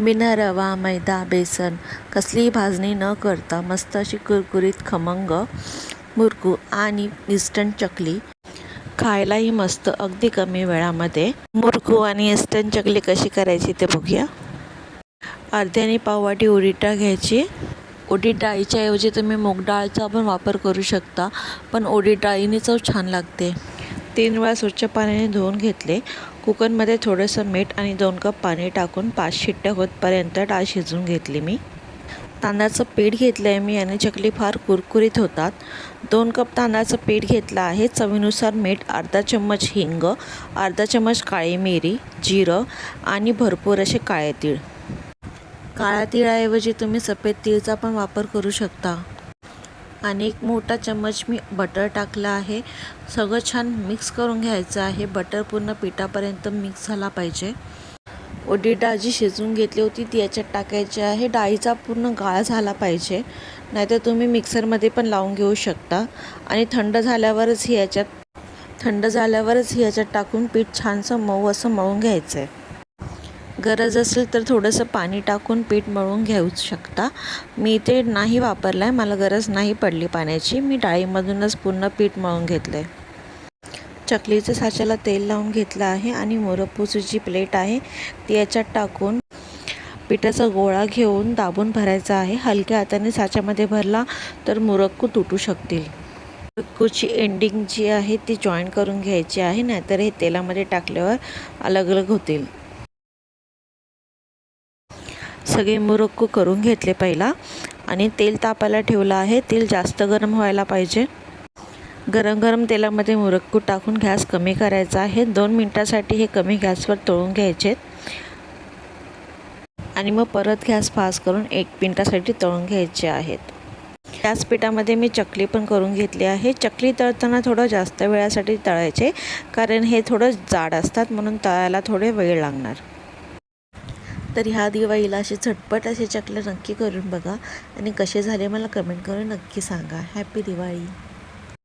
बिना रवा, मैदा, बेसन कसलीही भाजणी न करता मस्त अशी कुरकुरीत खमंग मुरकू आणि इन्स्टंट चकली खायलाही मस्त अगदी कमी वेळामध्ये। मुरकू आणि इन्स्टंट चकली कशी करायची ते बघूया। अर्ध्याने पाव वाटी उडीद डाळ घ्यायची। उडीद डाळीच्या ऐवजी तुम्ही मूग डाळचा पण वापर करू शकता, पण उडीद डाळीने चव छान लागते। 3 वेळा स्वच्छ पाण्याने धुवून घेतले। कुकरमध्ये थोडंसं मीठ आणि 2 कप पाणी टाकून 5 शिट्ट्या होतपर्यंत डाळ शिजवून घेतली मी। तांदळाचं पीठ घेतलं आहे मी आणि चकली फार कुरकुरीत होतात। 2 कप तांदळाचं पीठ घेतलं आहे। चवीनुसार मीठ, अर्धा चम्मच हिंग, अर्धा चम्मच काळी मिरी, जिरं आणि भरपूर असे काळे तीळ। काळ्या तिळाऐवजी तुम्ही सफेद तीळचा पण वापर करू शकता। आणि 1 मोठा चम्मच मी बटर टाकला आहे। सगळं छान मिक्स करून घ्यायचं आहे। बटर पूर्ण पिठापर्यंत मिक्स झाला पाहिजे। उडीद डाळ जी शिजवून घेतली होती ती याच्यात टाकायची आहे। डाळीचा पूर्ण गाळ झाला पाहिजे, नाहीतर तुम्ही मिक्सरमध्ये पण लावून घेऊ शकता। आणि थंड झाल्यावरच ही याच्यात टाकून पीठ छानसं मऊ असं मळून घ्यायचं आहे। गरज असेल तर थोडंसं पाणी टाकून पीठ मळून घेऊ शकता। मी ते नाही वापरलं आहे, मला गरज नाही पडली पाण्याची। मी डाळीमधूनच पूर्ण पीठ मळून घेतलं आहे। चकलीच्या साच्याला तेल लावून घेतलं आहे आणि मुरब्बूची जी प्लेट आहे ती याच्यात टाकून पिठाचा गोळा घेऊन दाबून भरायचा आहे। हलक्या हाताने साच्यामध्ये भरला तर मुरक्कू तुटू शकतील। मुरक्कूची एंडिंग जी आहे ती जॉईन करून घ्यायची आहे, नाहीतर हे तेलामध्ये टाकल्यावर अलग अलग होतील। सगळे मुरक्कू करून घेतले पहिला आणि तेल तापायला ठेवलं आहे। तेल जास्त गरम व्हायला पाहिजे। गरम गरम तेलामध्ये मुरक्कू टाकून गॅस कमी करायचा आहे। 2 मिनिटासाठी हे कमी गॅसवर तळून घ्यायचे आणि मग परत गॅस फास्ट करून 1 मिनिटासाठी तळून घ्यायचे आहेत। त्याच पिठामध्ये मी चकली पण करून घेतली आहे। चकली तळताना थोडं जास्त वेळासाठी तळायचे, कारण हे थोडं जाड असतात, म्हणून तळायला थोडे वेळ लागणार। तर ह्या दिवाळीला असे झटपट असे चकल्या नक्की करून बघा आणि कसे झाले मला कमेंट करून नक्की सांगा। हॅपी दिवाळी।